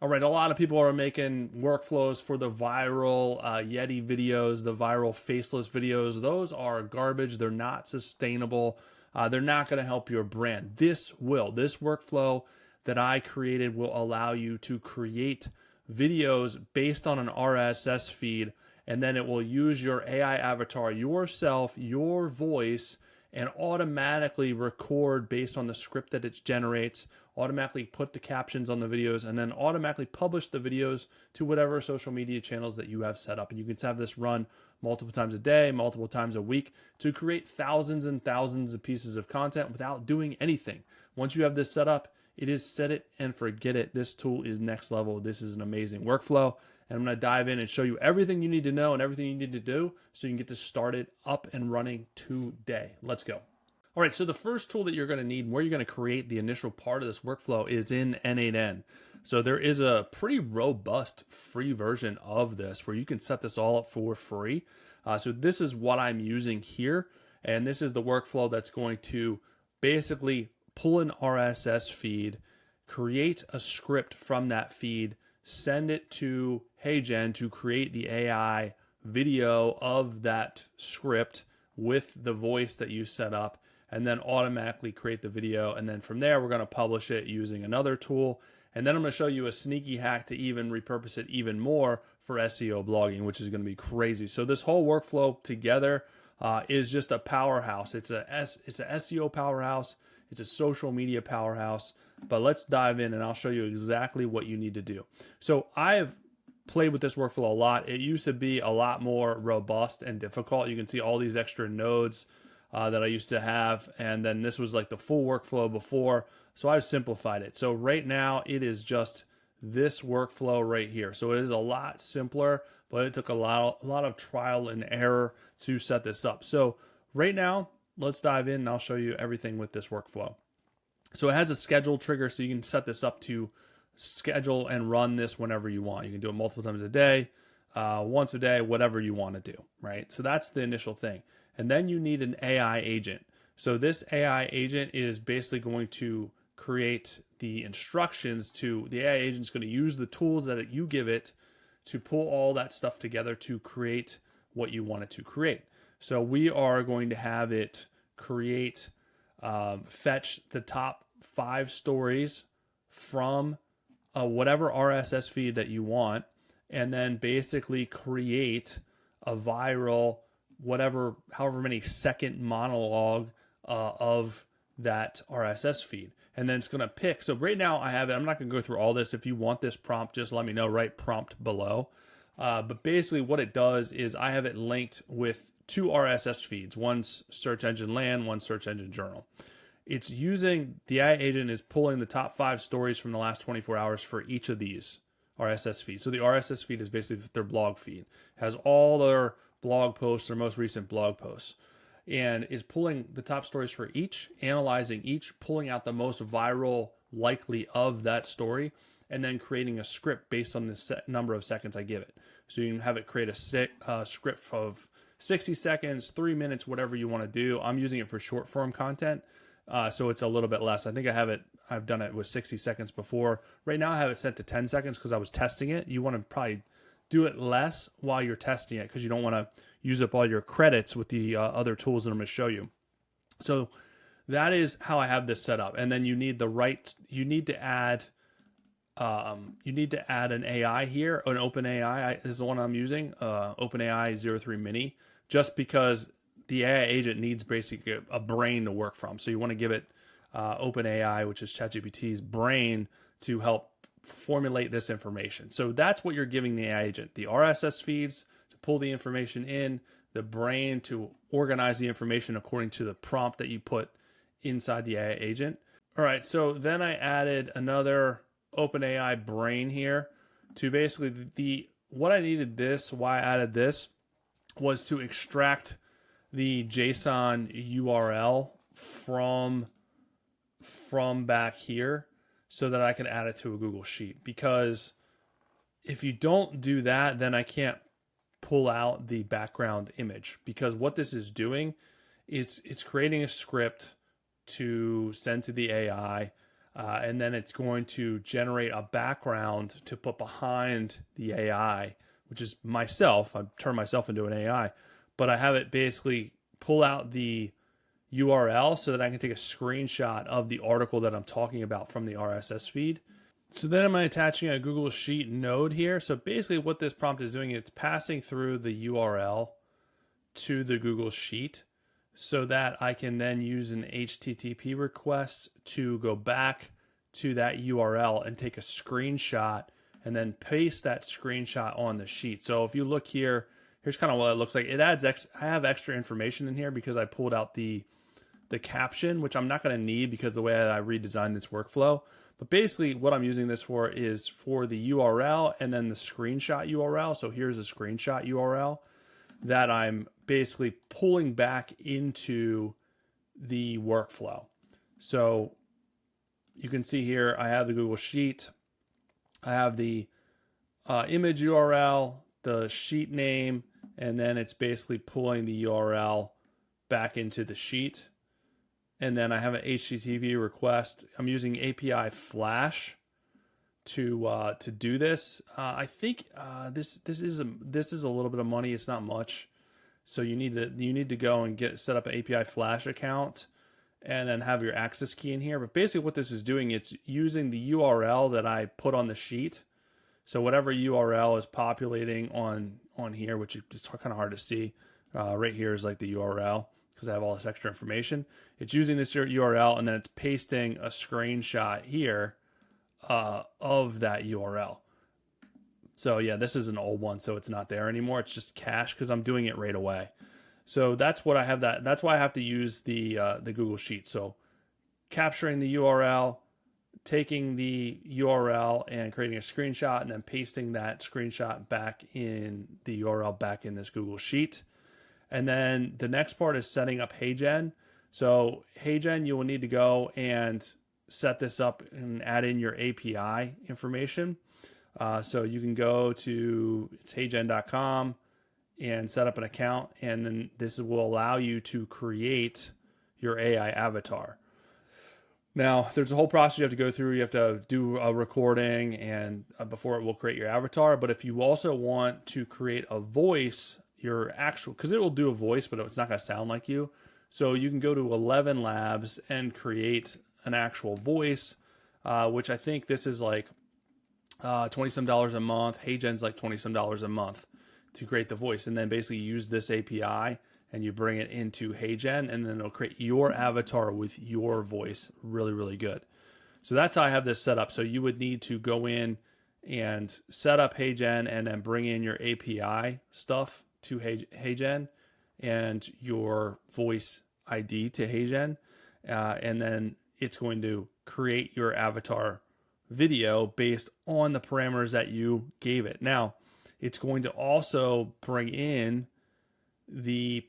All right, a lot of people are making workflows for the viral Yeti videos, the viral faceless videos. Those are garbage. They're not sustainable. They're not going to help your brand. This will. This workflow that I created will allow you to create videos based on an RSS feed, and then it will use your AI avatar, yourself, your voice, and automatically record based on the script that it generates, automatically put the captions on the videos, and then automatically publish the videos to whatever social media channels that you have set up. And you can have this run multiple times a day, multiple times a week to create thousands and thousands of pieces of content without doing anything. Once you have this set up, it is set it and forget it. This tool is next level. This is an amazing workflow. And I'm going to dive in and show you everything you need to know and everything you need to do so you can get this started up and running today. Let's go. All right, so the first tool that you're going to need, where you're going to create the initial part of this workflow, is in N8N. So there is a pretty robust free version of this where you can set this all up for free. So this is what I'm using here. And this is the workflow that's going to basically pull an RSS feed, create a script from that feed, send it to HeyGen to create the AI video of that script with the voice that you set up, and then automatically create the video. And then from there, we're going to publish it using another tool. And then I'm going to show you a sneaky hack to even repurpose it even more for SEO blogging, which is going to be crazy. So this whole workflow together is just a powerhouse. It's a SEO powerhouse. It's a social media powerhouse. But let's dive in and I'll show you exactly what you need to do. So I've played with this workflow a lot. It used to be a lot more robust and difficult. You can see all these extra nodes that I used to have. And then this was like the full workflow before. So I've simplified it. So right now it is just this workflow right here. So it is a lot simpler, but it took a lot of trial and error to set this up. So right now, let's dive in and I'll show you everything with this workflow. So it has a schedule trigger, so you can set this up to schedule and run this whenever you want. You can do it multiple times a day, once a day, whatever you want to do, right? So that's the initial thing. And then you need an AI agent. So this AI agent is basically going to create the instructions to, the AI agent is going to use the tools that you give it to pull all that stuff together to create what you want it to create. So we are going to have it create, fetch the top 5 stories from whatever RSS feed that you want, and then basically create a viral, however many second monologue of that RSS feed. And then it's going to pick. So right now I have it. I'm not going to go through all this. If you want this prompt, just let me know, write prompt below. But basically what it does is I have it linked with 2 RSS feeds. One's Search Engine Land, one's Search Engine Journal. It's using, the AI agent is pulling the top 5 stories from the last 24 hours for each of these RSS feeds. So the RSS feed is basically their blog feed. It has all their blog posts, their most recent blog posts, and is pulling the top stories for each, analyzing each, pulling out the most viral likely of that story, and then creating a script based on the number of seconds I give it. So you can have it create a script of 60 seconds, 3 minutes, whatever you want to do. I'm using it for short form content, so it's a little bit less. I think I've done it with 60 seconds before. Right now I have it set to 10 seconds because I was testing it. You want to probably do it less while you're testing it because you don't want to use up all your credits with the other tools that I'm going to show you. So that is how I have this set up. And then you need to add an AI here, an OpenAI. This is the one I'm using, OpenAI 03 Mini, just because the AI agent needs basically a brain to work from. So you want to give it OpenAI, which is ChatGPT's brain, to help formulate this information. So that's what you're giving the AI agent: the RSS feeds to pull the information in, the brain to organize the information according to the prompt that you put inside the AI agent. All right, so then I added another OpenAI brain here to basically what I needed this, why I added this, was to extract the JSON URL from back here so that I can add it to a Google Sheet. Because if you don't do that, then I can't pull out the background image, because what this is doing is it's creating a script to send to the AI. and then it's going to generate a background to put behind the AI, which is myself. I've turned myself into an AI, but I have it basically pull out the URL so that I can take a screenshot of the article that I'm talking about from the RSS feed. So then I'm attaching a Google Sheet node here. So basically what this prompt is doing, it's passing through the URL to the Google Sheet so that I can then use an HTTP request to go back to that URL and take a screenshot and then paste that screenshot on the sheet. So if you look here, here's kind of what it looks like. It adds I have extra information in here because I pulled out the caption, which I'm not going to need because the way that I redesigned this workflow. But basically what I'm using this for is for the URL and then the screenshot URL. So here's a screenshot URL that I'm basically pulling back into the workflow. So you can see here, I have the Google Sheet. I have the image URL, the sheet name, and then it's basically pulling the URL back into the sheet. And then I have an HTTP request. I'm using API Flash to do this. I think this is a little bit of money. It's not much, so you need to go and set up an API Flash account, and then have your access key in here. But basically, what this is doing, it's using the URL that I put on the sheet. So whatever URL is populating on here, which is kind of hard to see, right here is like the URL, because I have all this extra information. It's using this URL and then it's pasting a screenshot here of that URL. So yeah, this is an old one, so it's not there anymore. It's just cache because I'm doing it right away. So that's what I have. That's why I have to use the Google Sheet. So capturing the URL, taking the URL and creating a screenshot, and then pasting that screenshot back in the URL back in this Google Sheet. And then the next part is setting up HeyGen. So HeyGen, you will need to go and set this up and add in your API information. So you can go to HeyGen.com and set up an account, and then this will allow you to create your AI avatar. Now, there's a whole process you have to go through. You have to do a recording and before it will create your avatar. But if you also want to create a voice, your actual, because it will do a voice, but it's not going to sound like you. So you can go to ElevenLabs and create an actual voice, which I think this is like $20 some a month. HeyGen's like $20 some a month to create the voice, and then basically use this API and you bring it into HeyGen, and then it'll create your avatar with your voice. Really, really good. So that's how I have this set up. So you would need to go in and set up HeyGen and then bring in your API stuff to HeyGen and your voice ID to HeyGen, and then it's going to create your avatar video based on the parameters that you gave it. Now, it's going to also bring in the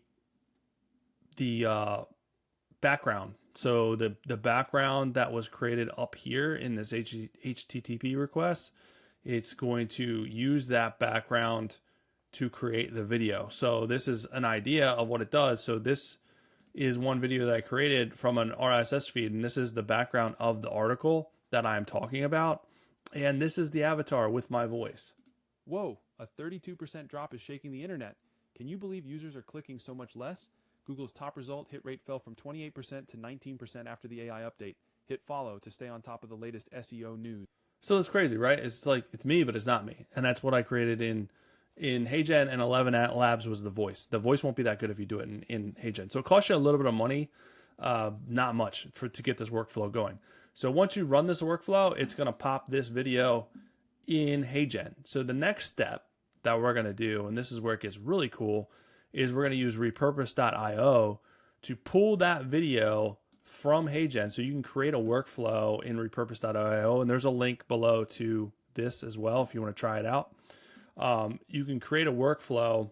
background. So the background that was created up here in this HTTP request, it's going to use that background to create the video. So this is an idea of what it does. So this is one video that I created from an RSS feed, and this is the background of the article that I'm talking about. And this is the avatar with my voice. Whoa, a 32% drop is shaking the internet. Can you believe users are clicking so much less? Google's top result hit rate fell from 28% to 19% after the AI update. Hit follow to stay on top of the latest SEO news. So it's crazy, right? It's like, it's me, but it's not me. And that's what I created in HeyGen, and ElevenLabs was the voice. The voice won't be that good if you do it in HeyGen. So it costs you a little bit of money, not much, to get this workflow going. So once you run this workflow, it's going to pop this video in HeyGen. So the next step that we're going to do, and this is where it gets really cool, is we're going to use repurpose.io to pull that video from HeyGen. So you can create a workflow in repurpose.io, and there's a link below to this as well if you want to try it out. You can create a workflow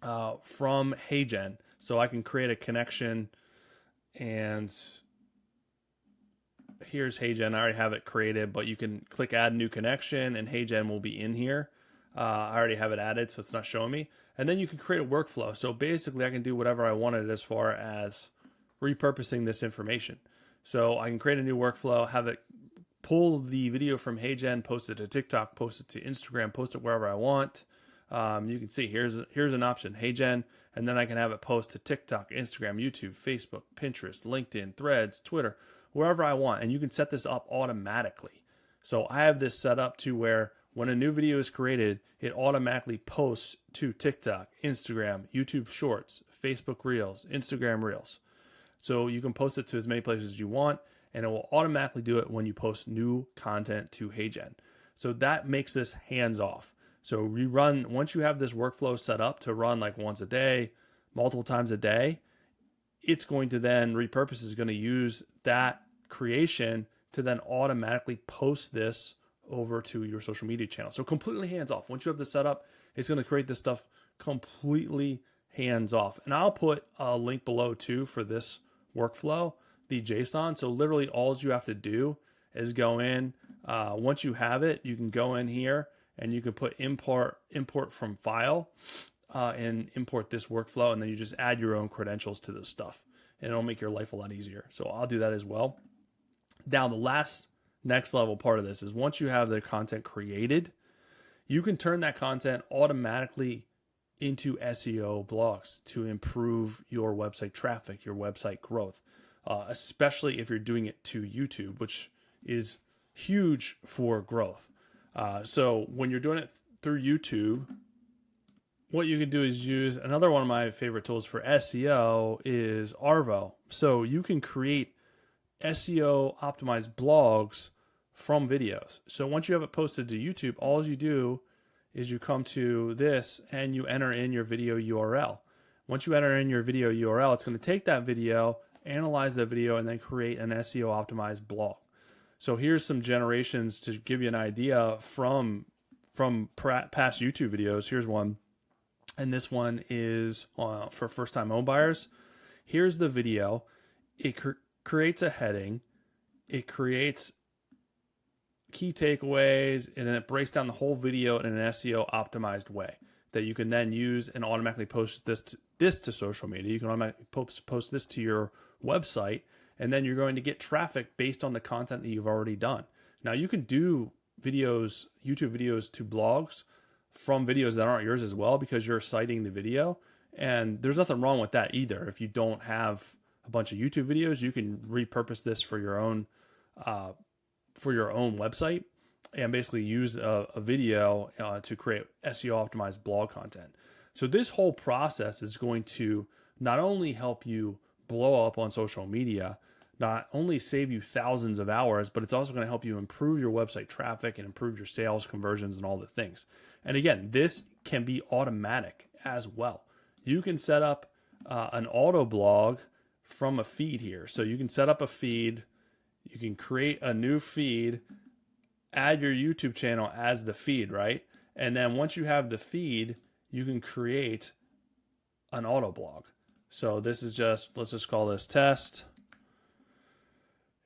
from HeyGen. So I can create a connection, and here's HeyGen. I already have it created, but you can click add new connection and HeyGen will be in here. I already have it added, so it's not showing me. And then you can create a workflow. So basically I can do whatever I wanted as far as repurposing this information. So I can create a new workflow, have it pull the video from HeyGen, post it to TikTok, post it to Instagram, post it wherever I want. You can see here's an option, HeyGen, and then I can have it post to TikTok, Instagram, YouTube, Facebook, Pinterest, LinkedIn, Threads, Twitter, wherever I want. And you can set this up automatically. So I have this set up to where when a new video is created, it automatically posts to TikTok, Instagram, YouTube Shorts, Facebook Reels, Instagram Reels. So you can post it to as many places as you want, and it will automatically do it when you post new content to HeyGen. So that makes this hands off. So once you have this workflow set up to run like once a day, multiple times a day, it's going to then, Repurpose is going to use that creation to then automatically post this over to your social media channel. So completely hands off. Once you have this set up, it's going to create this stuff completely hands off. And I'll put a link below too for this workflow, the JSON. So literally all you have to do is go in. Once you have it, you can go in here and you can put import from file and import this workflow. And then you just add your own credentials to this stuff and it'll make your life a lot easier. So I'll do that as well. Now, the next level part of this is once you have the content created, you can turn that content automatically into SEO blogs to improve your website traffic, your website growth, especially if you're doing it to YouTube, which is huge for growth. So when you're doing it through YouTube, what you can do is use another one of my favorite tools for SEO is Arvow. So you can create SEO optimized blogs from videos. So once you have it posted to YouTube, all you do is you come to this and you enter in your video URL. Once you enter in your video URL, it's going to take that video, analyze the video, and then create an SEO optimized blog. So here's some generations to give you an idea from past YouTube videos. Here's one, and this one is for first-time home buyers. Here's the video. It creates a heading. It creates key takeaways, and then it breaks down the whole video in an SEO optimized way that you can then use and automatically post this to social media. You can automatically post this to your website, and then you're going to get traffic based on the content that you've already done. Now you can do videos, YouTube videos to blogs from videos that aren't yours as well, because you're citing the video, and there's nothing wrong with that either. If you don't have a bunch of YouTube videos, you can repurpose this for your own website and basically use a video to create SEO optimized blog content. So this whole process is going to not only help you blow up on social media, not only save you thousands of hours, but it's also going to help you improve your website traffic and improve your sales conversions and all the things. And again, this can be automatic as well. You can set up an Autoblog from a feed here. So you can set up a feed, you can create a new feed, add your YouTube channel as the feed, right? And then once you have the feed, you can create an Autoblog. So this is let's just call this test,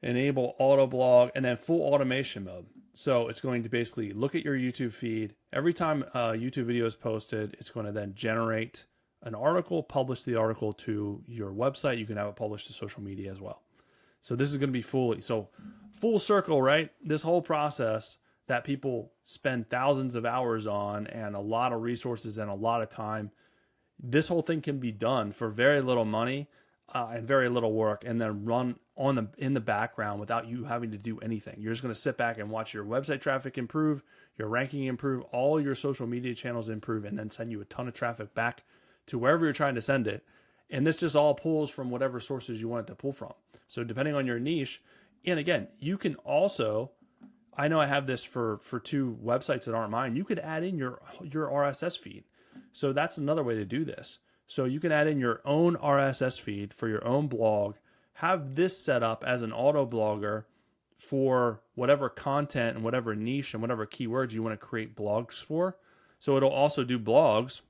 enable Autoblog, and then full automation mode. So it's going to basically look at your YouTube feed. Every time a YouTube video is posted, it's going to then generate an article, publish the article to your website. You can have it published to social media as well. So this is going to be full circle, right? This whole process that people spend thousands of hours on and a lot of resources and a lot of time, this whole thing can be done for very little money and very little work, and then run in the background without you having to do anything. You're just going to sit back and watch your website traffic improve, your ranking improve, all your social media channels improve, and then send you a ton of traffic back to wherever you're trying to send it. And this just all pulls from whatever sources you want it to pull from. So depending on your niche, and again, you can also, I know I have this for two websites that aren't mine. You could add in your RSS feed. So that's another way to do this. So you can add in your own RSS feed for your own blog, have this set up as an auto blogger for whatever content and whatever niche and whatever keywords you want to create blogs for. So it'll also do blogs.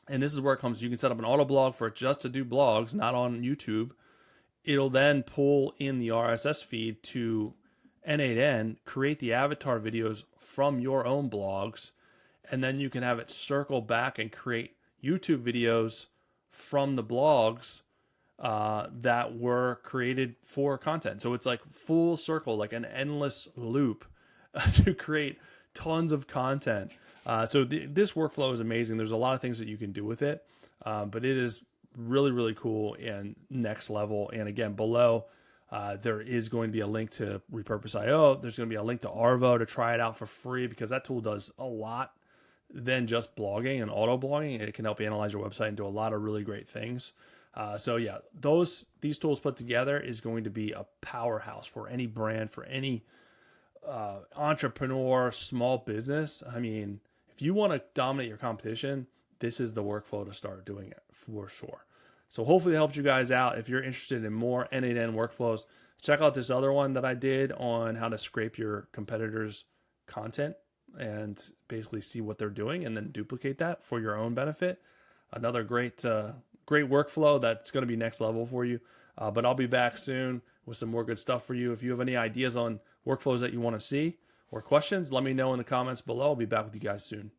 And this is where it comes. You can set up an auto blog for it just to do blogs, not on YouTube. It'll then pull in the RSS feed to N8N, create the avatar videos from your own blogs, and then you can have it circle back and create YouTube videos from the blogs that were created for content. So it's like full circle, like an endless loop to create tons of content. This workflow is amazing. There's a lot of things that you can do with it, but it is really, really cool and next level. And again, below, there is going to be a link to Repurpose.io. There's going to be a link to Arvow to try it out for free, because that tool does a lot than just blogging and auto blogging. It can help you analyze your website and do a lot of really great things. These tools put together is going to be a powerhouse for any brand, for any entrepreneur, small business. I mean, if you want to dominate your competition, this is the workflow to start doing it for sure. So hopefully it helped you guys out. If you're interested in more end-to-end workflows, check out this other one that I did on how to scrape your competitors' content and basically see what they're doing and then duplicate that for your own benefit. Another great workflow that's going to be next level for you. But I'll be back soon with some more good stuff for you. If you have any ideas on workflows that you want to see or questions, let me know in the comments below. I'll be back with you guys soon.